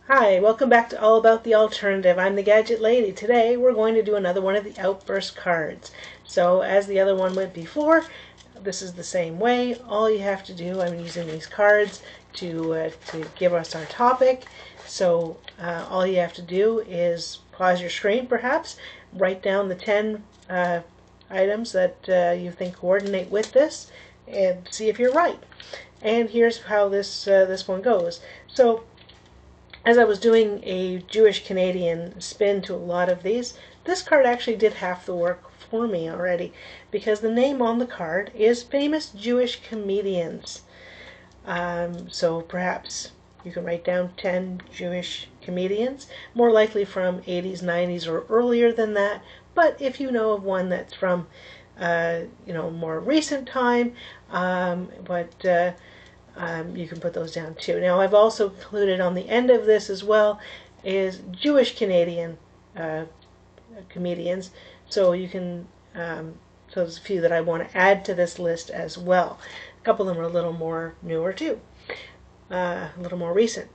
Hi, welcome back to All About the Alternative. I'm the Gadget Lady. Today we're going to do another one of the Outburst cards. So as the other one went before, this is the same way. All you have to do, I'm using these cards to give us our topic. So all you have to do is pause your screen perhaps, write down the 10 items that you think coordinate with this, and see if you're right. And here's how this one goes. So as I was doing a Jewish Canadian spin to a lot of these, this card actually did half the work for me already, because the name on the card is Famous Jewish Comedians. So perhaps you can write down 10 Jewish comedians, more likely from 80s, 90s, or earlier than that. But if you know of one that's from, more recent time, you can put those down too. Now I've also included on the end of this as well is Jewish Canadian comedians. So you can, so there's a few that I want to add to this list as well. A couple of them are a little more newer too, a little more recent.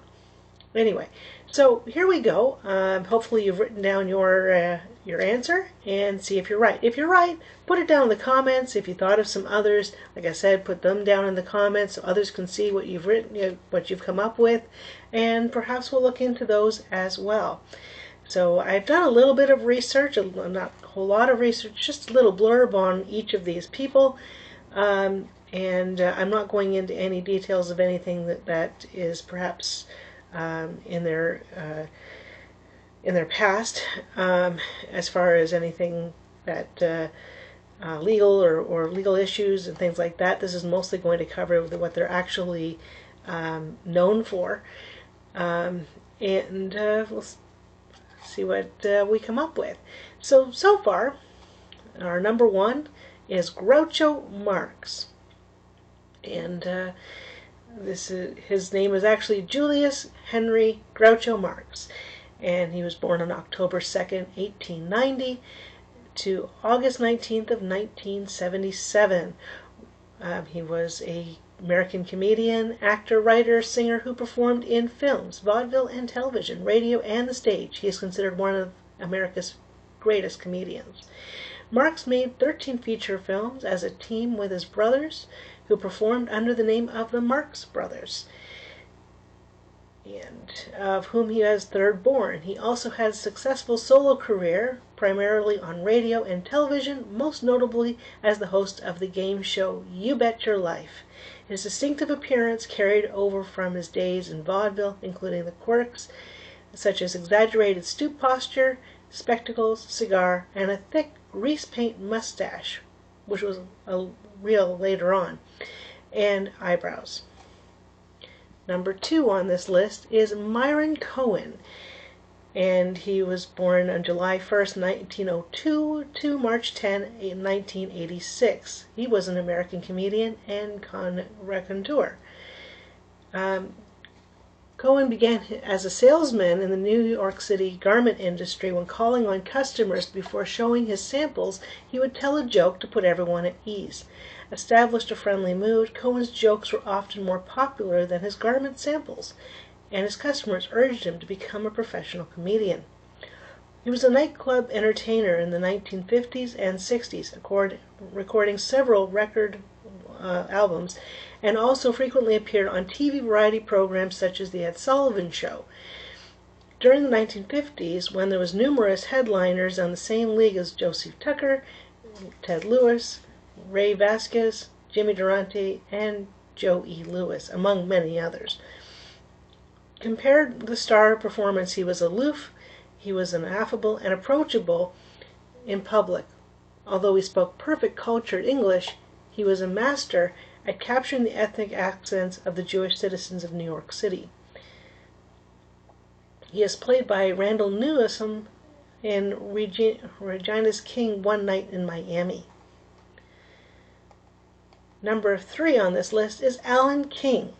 Anyway, so here we go. Hopefully you've written down your answer and see if you're right. If you're right, put it down in the comments. If you thought of some others, like I said, put them down in the comments so others can see what you've written, what you've come up with, and perhaps we'll look into those as well. So I've done a little bit of research, not a whole lot of research, just a little blurb on each of these people. And I'm not going into any details of anything that is perhaps in their past, as far as anything that legal or legal issues and things like that. This is mostly going to cover what they're actually known for, and we'll see what we come up with. So far, our number one is Groucho Marx, and his name is actually Julius Henry Groucho Marx, and he was born on October 2nd, 1890 to August 19th of 1977. He was a American comedian, actor, writer, singer who performed in films, vaudeville and television, radio, and the stage. He is considered one of America's greatest comedians. Marx made 13 feature films as a team with his brothers, who performed under the name of the Marx Brothers, and of whom he was third born. He also had a successful solo career, primarily on radio and television, most notably as the host of the game show You Bet Your Life. His distinctive appearance carried over from his days in vaudeville, including the quirks such as exaggerated stoop posture, spectacles, cigar, and a thick grease paint mustache, which was a real later on, and eyebrows. Number two on this list is Myron Cohen, and he was born on July 1st, 1902 to March 10, 1986. He was an American comedian and raconteur. Cohen began as a salesman in the New York City garment industry. When calling on customers before showing his samples, he would tell a joke to put everyone at ease. Established a friendly mood, Cohen's jokes were often more popular than his garment samples, and his customers urged him to become a professional comedian. He was a nightclub entertainer in the 1950s and 60s, recording several record albums, and also frequently appeared on TV variety programs such as The Ed Sullivan Show. During the 1950s, when there was numerous headliners on the same league as Josie Tucker, Ted Lewis, Ray Vasquez, Jimmy Durante, and Joe E. Lewis, among many others. Compared to the star performance, he was aloof, he was affable and approachable in public. Although he spoke perfect cultured English, he was a master at capturing the ethnic accents of the Jewish citizens of New York City. He is played by Randall Newsom in Regina's King One Night in Miami. Number three on this list is Alan King.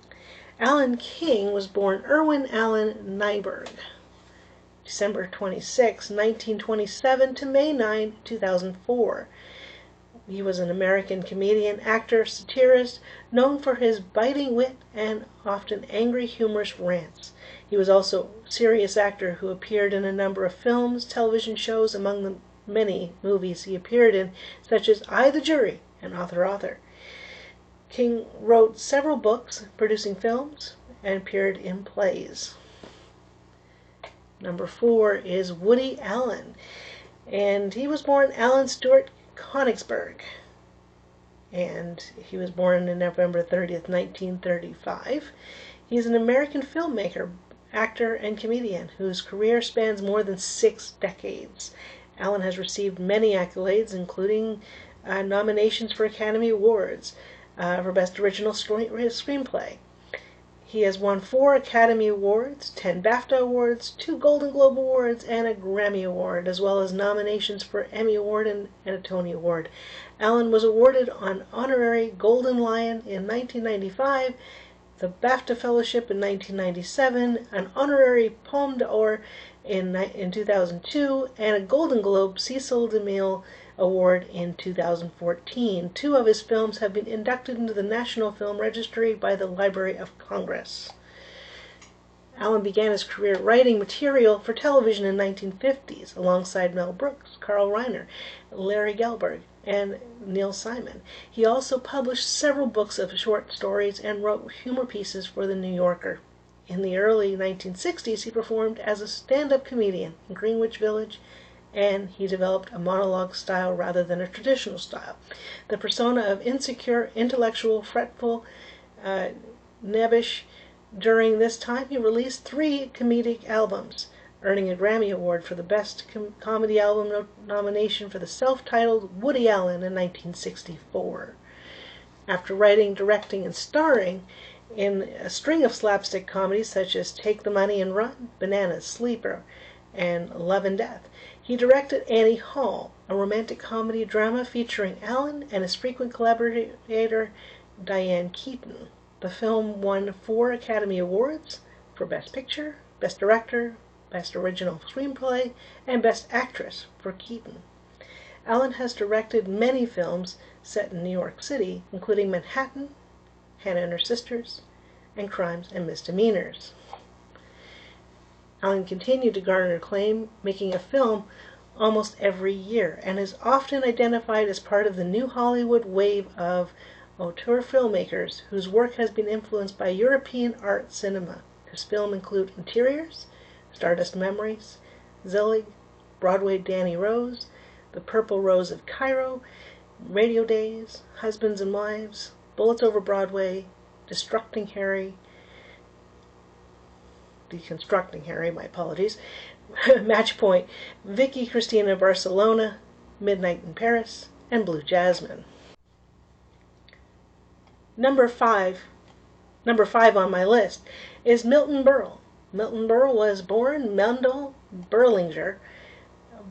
Alan King was born Erwin Allen Nyberg, December 26, 1927 to May 9, 2004. He was an American comedian, actor, satirist, known for his biting wit and often angry, humorous rants. He was also a serious actor who appeared in a number of films, television shows, among the many movies he appeared in, such as I, the Jury and Author. King wrote several books, producing films, and appeared in plays. Number 4 is Woody Allen, and he was born Alan Stewart Konigsberg, and he was born on November 30th, 1935. He is an American filmmaker, actor, and comedian whose career spans more than 6 decades. Allen has received many accolades, including nominations for Academy Awards for Best Original Screenplay. He has won 4 Academy Awards, 10 BAFTA Awards, 2 Golden Globe Awards, and a Grammy Award, as well as nominations for Emmy Award and a Tony Award. Allen was awarded an honorary Golden Lion in 1995, the BAFTA Fellowship in 1997, an honorary Palme d'Or in 2002, and a Golden Globe Cecil DeMille Award in 2014. 2 of his films have been inducted into the National Film Registry by the Library of Congress. Allen began his career writing material for television in the 1950s alongside Mel Brooks, Carl Reiner, Larry Gelberg, and Neil Simon. He also published several books of short stories and wrote humor pieces for The New Yorker. In the early 1960s, he performed as a stand-up comedian in Greenwich Village, and he developed a monologue style rather than a traditional style. The persona of insecure, intellectual, fretful, nebbish. During this time, he released 3 comedic albums, earning a Grammy Award for the Best Comedy Album nomination for the self-titled Woody Allen in 1964. After writing, directing, and starring in a string of slapstick comedies such as Take the Money and Run, Bananas, Sleeper, and Love and Death, he directed Annie Hall, a romantic comedy drama featuring Allen and his frequent collaborator Diane Keaton. The film won 4 Academy Awards for Best Picture, Best Director, Best Original Screenplay, and Best Actress for Keaton. Allen has directed many films set in New York City, including Manhattan, Hannah and Her Sisters, and Crimes and Misdemeanors. Allen continued to garner acclaim, making a film almost every year, and is often identified as part of the new Hollywood wave of auteur filmmakers whose work has been influenced by European art cinema. His films include Interiors, Stardust Memories, Zelig, Broadway Danny Rose, The Purple Rose of Cairo, Radio Days, Husbands and Wives, Bullets Over Broadway, Deconstructing Harry, my apologies, Match Point, Vicky Cristina Barcelona, Midnight in Paris, and Blue Jasmine. Number five on my list is Milton Berle. Milton Berle was born Mendel Berlinger,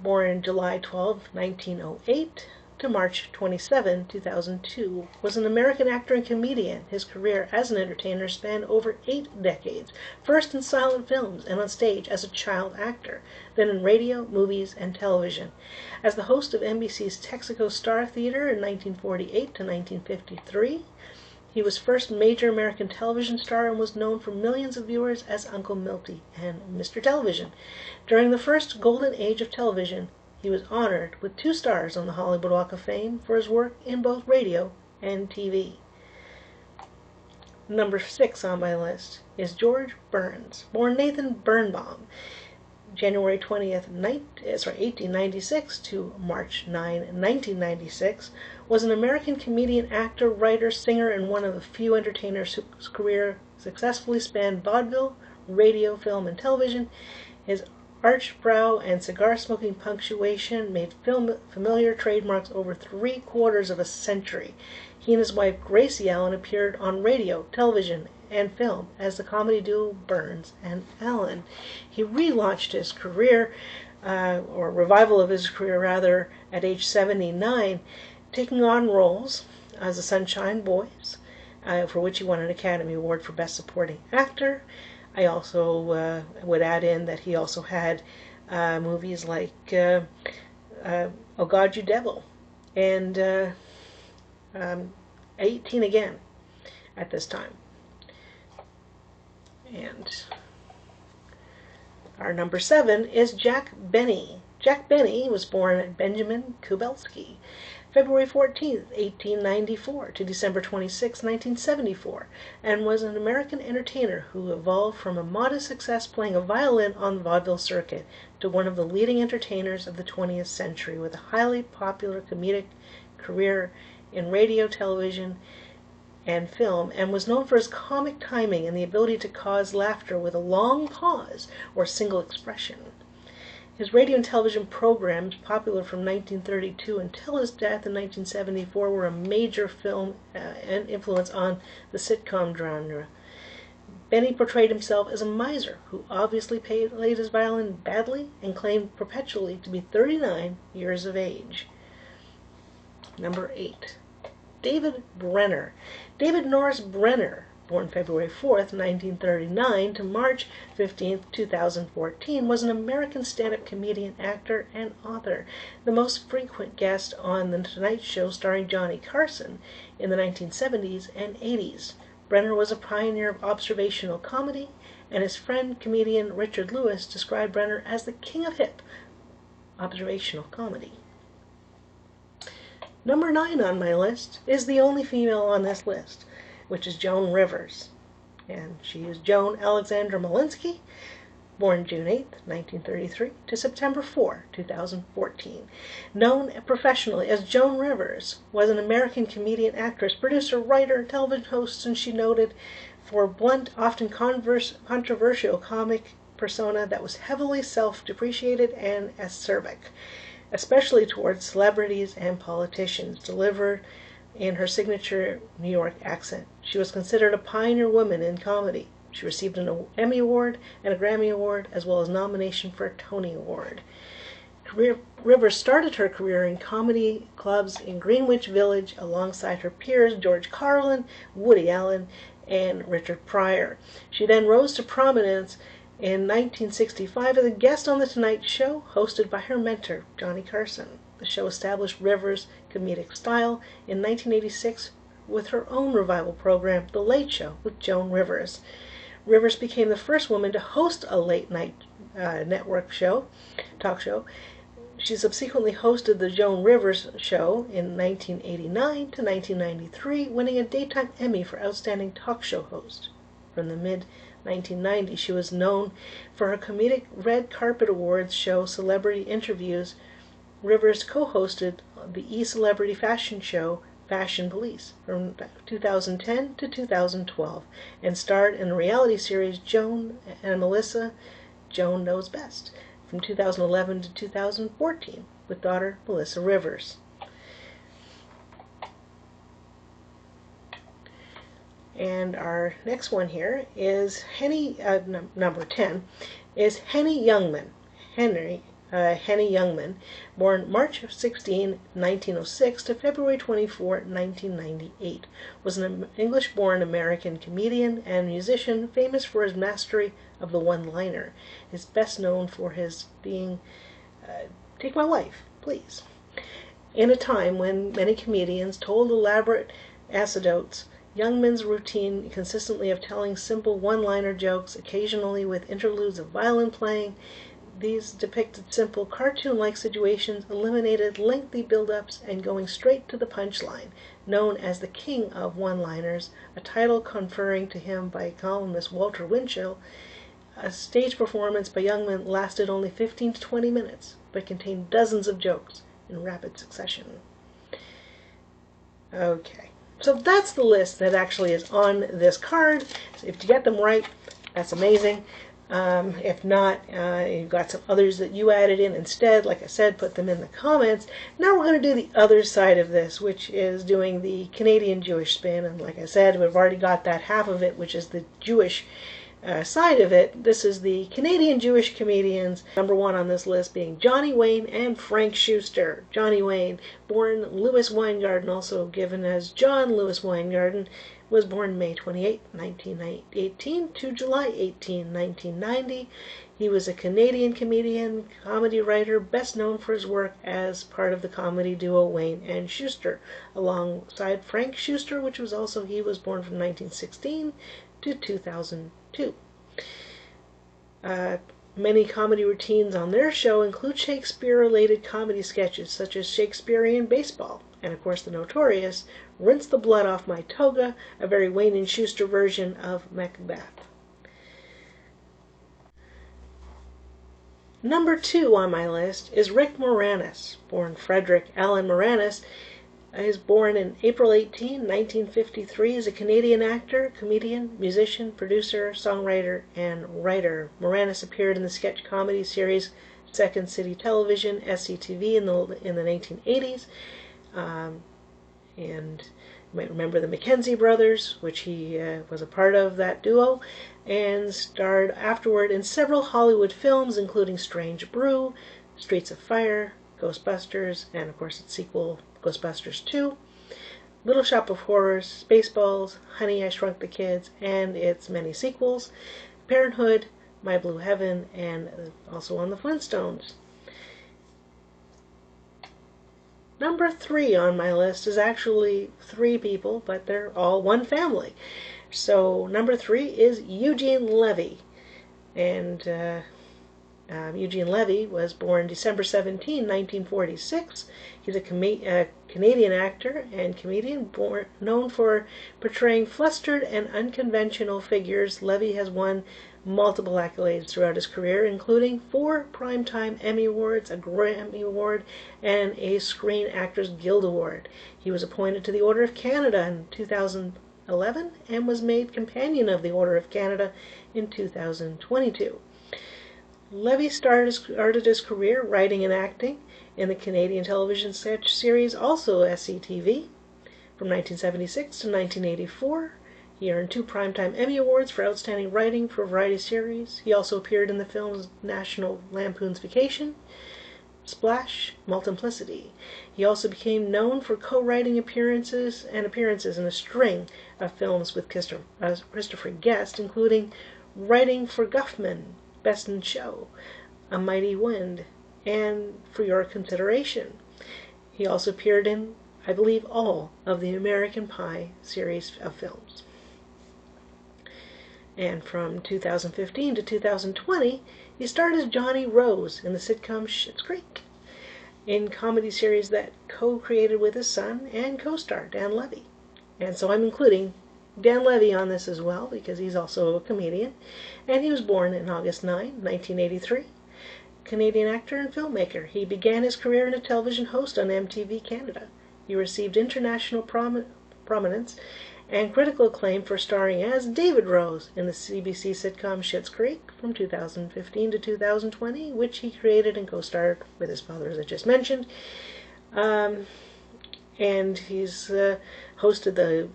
born July 12, 1908 to March 27, 2002, was an American actor and comedian. His career as an entertainer spanned over 8 decades, first in silent films and on stage as a child actor, then in radio, movies, and television. As the host of NBC's Texaco Star Theater in 1948 to 1953, he was first major American television star and was known for millions of viewers as Uncle Milty and Mr. Television. During the first golden age of television, he was honored with 2 stars on the Hollywood Walk of Fame for his work in both radio and TV. Number 6 on my list is George Burns, born Nathan Birnbaum, January 20th, 1896 to March 9, 1996, was an American comedian, actor, writer, singer, and one of the few entertainers whose career successfully spanned vaudeville, radio, film, and television. His arched brow and cigar-smoking punctuation made familiar trademarks over 3/4 of a century. He and his wife Gracie Allen appeared on radio, television, and film as the comedy duo Burns and Allen. He relaunched his career, or revival of his career rather, at age 79, taking on roles as the Sunshine Boys, for which he won an Academy Award for Best Supporting Actor. I also would add in that he also had movies like Oh God, You Devil, and 18 again at this time. And our number 7 is Jack Benny. Jack Benny was born at Benjamin Kubelski, February 14, 1894 to December 26, 1974, and was an American entertainer who evolved from a modest success playing a violin on the vaudeville circuit to one of the leading entertainers of the 20th century with a highly popular comedic career in radio, television, and film, and was known for his comic timing and the ability to cause laughter with a long pause or single expression. His radio and television programs, popular from 1932 until his death in 1974, were a major film and influence on the sitcom genre. Benny portrayed himself as a miser who obviously played his violin badly and claimed perpetually to be 39 years of age. Number 8. David Brenner. David Norris Brenner, born February 4th, 1939 to March 15th, 2014, was an American stand-up comedian, actor, and author, the most frequent guest on The Tonight Show starring Johnny Carson in the 1970s and 80s. Brenner was a pioneer of observational comedy, and his friend comedian Richard Lewis described Brenner as the king of hip observational comedy. Number 9 on my list is the only female on this list, which is Joan Rivers. And she is Joan Alexandra Malinsky, born June 8, 1933 to September 4, 2014. Known professionally as Joan Rivers, was an American comedian, actress, producer, writer, television host, and she noted for blunt, often controversial comic persona that was heavily self-depreciated and acerbic, especially towards celebrities and politicians, delivered in her signature New York accent. She was considered a pioneer woman in comedy. She received an Emmy Award and a Grammy Award, as well as nomination for a Tony Award. Rivers started her career in comedy clubs in Greenwich Village alongside her peers George Carlin, Woody Allen, and Richard Pryor. She then rose to prominence in 1965 as a guest on The Tonight Show, hosted by her mentor, Johnny Carson. The show established Rivers' comedic style in 1986 with her own revival program, The Late Show with Joan Rivers. Rivers became the first woman to host a late-night network talk show. She subsequently hosted The Joan Rivers Show in 1989 to 1993, winning a Daytime Emmy for Outstanding Talk Show Host. From the mid-1990s, she was known for her comedic Red Carpet Awards show Celebrity Interviews. Rivers co-hosted the e-celebrity fashion show Fashion Police from 2010 to 2012 and starred in the reality series Joan and Melissa, Joan Knows Best from 2011 to 2014 with daughter Melissa Rivers. And our next one here is number 10, is Henny Youngman. Henny Youngman, born March 16, 1906 to February 24, 1998, was an English-born American comedian and musician famous for his mastery of the one-liner. He is best known for his being, "Take my wife, please." In a time when many comedians told elaborate anecdotes, Youngman's routine consistently of telling simple one-liner jokes, occasionally with interludes of violin playing. These depicted simple cartoon-like situations, eliminated lengthy build-ups, and going straight to the punchline. Known as the King of One-Liners, a title conferring to him by columnist Walter Winchell, a stage performance by Youngman lasted only 15 to 20 minutes, but contained dozens of jokes in rapid succession. Okay, so that's the list that actually is on this card. So if you get them right, that's amazing. If not, you've got some others that you added in instead. Like I said, put them in the comments. Now we're going to do the other side of this, which is doing the Canadian Jewish spin. And like I said, we've already got that half of it, which is the Jewish side of it. This is the Canadian Jewish comedians. Number 1 on this list being Johnny Wayne and Frank Schuster. Johnny Wayne, born Louis Weingarten, also given as John Louis Weingarten, was born May 28, 1918 to July 18, 1990. He was a Canadian comedian, comedy writer, best known for his work as part of the comedy duo Wayne and Schuster, alongside Frank Schuster, which was also, he was born from 1916 to 2002. Many comedy routines on their show include Shakespeare-related comedy sketches such as Shakespearean baseball, and of course the notorious Rinse the Blood Off My Toga, a very Wayne and Schuster version of Macbeth. Number 2 on my list is Rick Moranis, born Frederick Allen Moranis. He was born in April 18, 1953, is a Canadian actor, comedian, musician, producer, songwriter, and writer. Moranis appeared in the sketch comedy series Second City Television, SCTV, in the 1980s. And you might remember the Mackenzie brothers, which he was a part of that duo, and starred afterward in several Hollywood films, including Strange Brew, Streets of Fire, Ghostbusters, and of course its sequel, Ghostbusters 2, Little Shop of Horrors, Spaceballs, Honey, I Shrunk the Kids, and its many sequels, Parenthood, My Blue Heaven, and also on the Flintstones. Number 3 on my list is actually 3 people, but they're all one family. So number 3 is Eugene Levy. And Eugene Levy was born December 17, 1946. He's a Canadian actor and comedian known for portraying flustered and unconventional figures. Levy has won multiple accolades throughout his career, including 4 Primetime Emmy Awards, a Grammy Award, and a Screen Actors Guild Award. He was appointed to the Order of Canada in 2011 and was made Companion of the Order of Canada in 2022. Levy started his career writing and acting in the Canadian television sketch series, also SCTV, from 1976 to 1984. He earned 2 Primetime Emmy Awards for Outstanding Writing for a Variety Series. He also appeared in the films National Lampoon's Vacation, Splash, Multiplicity. He also became known for co-writing appearances in a string of films with Christopher Guest, including writing for Guffman, Best in Show, A Mighty Wind, and For Your Consideration. He also appeared in, I believe, all of the American Pie series of films. And from 2015 to 2020, he starred as Johnny Rose in the sitcom Schitt's Creek, in comedy series that co-created with his son and co-star Dan Levy. And so I'm including Dan Levy on this as well, because he's also a comedian, and he was born on August 9, 1983. Canadian actor and filmmaker. He began his career as a television host on MTV Canada. He received international prominence and critical acclaim for starring as David Rose in the CBC sitcom Schitt's Creek from 2015 to 2020, which he created and co-starred with his father, as I just mentioned. And he's hosted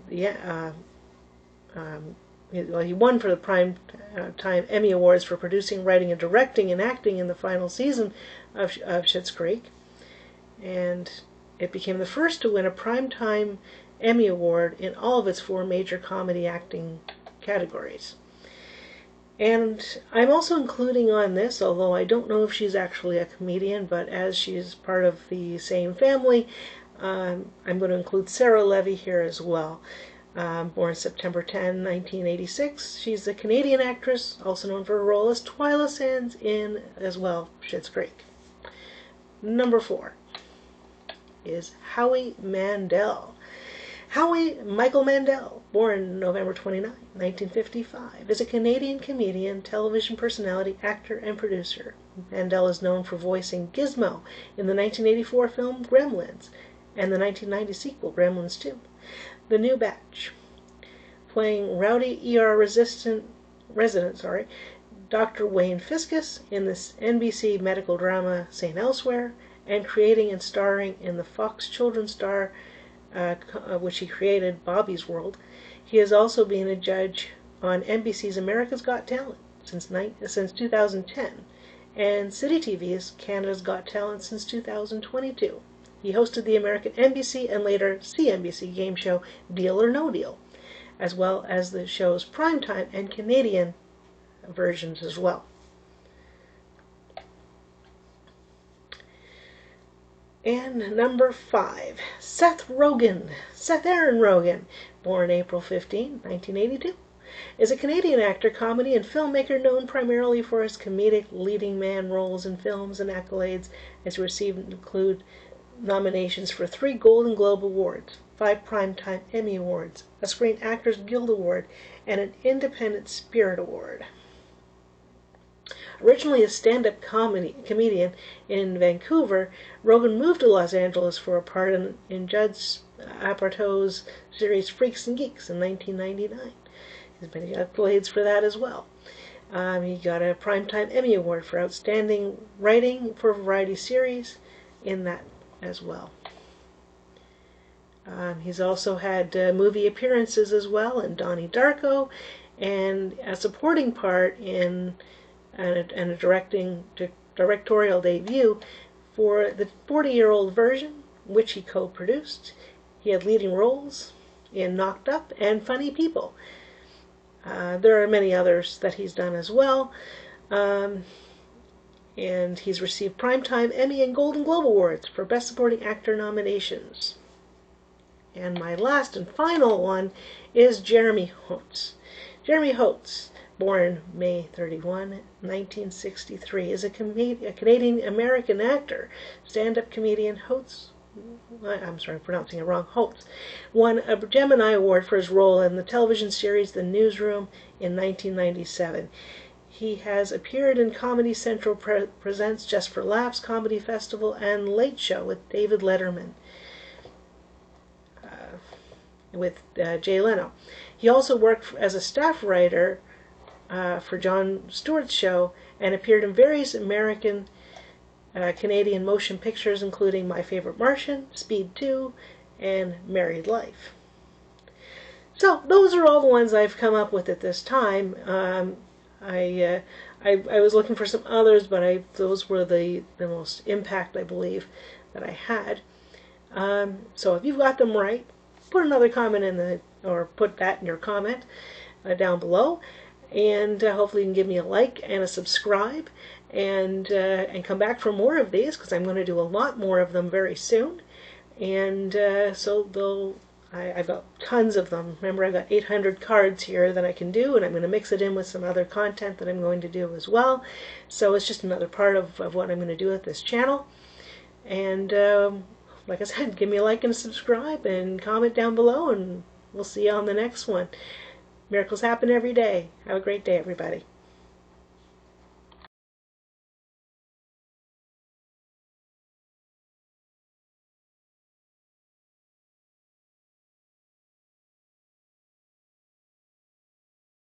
he won for the Primetime Emmy Awards for producing, writing, and directing and acting in the final season of Schitt's Creek. And it became the first to win a Primetime Emmy Award in all of its 4 major comedy acting categories. And I'm also including on this, although I don't know if she's actually a comedian, but as she's part of the same family, I'm going to include Sarah Levy here as well. Born September 10, 1986. She's a Canadian actress, also known for her role as Twyla Sands in, as well, Schitt's Creek. Number 4 is Howie Mandel. Howie Michael Mandel, born November 29, 1955, is a Canadian comedian, television personality, actor, and producer. Mandel is known for voicing Gizmo in the 1984 film Gremlins and the 1990 sequel Gremlins 2. The New Batch, playing rowdy ER resident, Dr. Wayne Fiscus in this NBC medical drama St. Elsewhere, and creating and starring in the Fox children's star, which he created, Bobby's World. He has also been a judge on NBC's America's Got Talent since 2010, and City TV's Canada's Got Talent since 2022. He hosted the American NBC and later CNBC game show Deal or No Deal. as well as the show's primetime and Canadian versions as well. And number 5, Seth Aaron Rogen, born April 15, 1982, is a Canadian actor, comedy, and filmmaker known primarily for his comedic leading man roles in films, and accolades as received include nominations for 3 Golden Globe Awards, 5 Primetime Emmy Awards, a Screen Actors Guild Award, and an Independent Spirit Award. Originally a stand-up comedian in Vancouver, Rogen moved to Los Angeles for a part in Judd Apatow's series Freaks and Geeks in 1999. He's many accolades for that as well. He got a Primetime Emmy Award for Outstanding Writing for a Variety Series in that as well. He's also had movie appearances as well in Donnie Darko, and a supporting part in and a directorial debut for the 40-year-old version, which he co-produced. He had leading roles in Knocked Up and Funny People. There are many others that he's done as well. And he's received Primetime Emmy and Golden Globe Awards for Best Supporting Actor nominations. And my last and final one is Jeremy Holtz. Jeremy Holtz, born May 31, 1963, is a Canadian-American actor, stand-up comedian. Holtz won a Gemini Award for his role in the television series The Newsroom in 1997. He has appeared in Comedy Central Presents Just for Laughs Comedy Festival and Late Show with David Letterman, with Jay Leno. He also worked as a staff writer for Jon Stewart's show and appeared in various American Canadian motion pictures, including My Favorite Martian, Speed 2, and Married Life. So those are all the ones I've come up with at this time. I was looking for some others, but those were the most impact, I believe, that I had. So if you've got them right, put another comment or put that in your comment down below, and hopefully you can give me a like and a subscribe, and come back for more of these, because I'm going to do a lot more of them very soon. And so I've got tons of them. Remember, I've got 800 cards here that I can do, and I'm going to mix it in with some other content that I'm going to do as well. So it's just another part of what I'm going to do with this channel. And like I said, give me a like and a subscribe, and comment down below, and we'll see you on the next one. Miracles happen every day. Have a great day, everybody.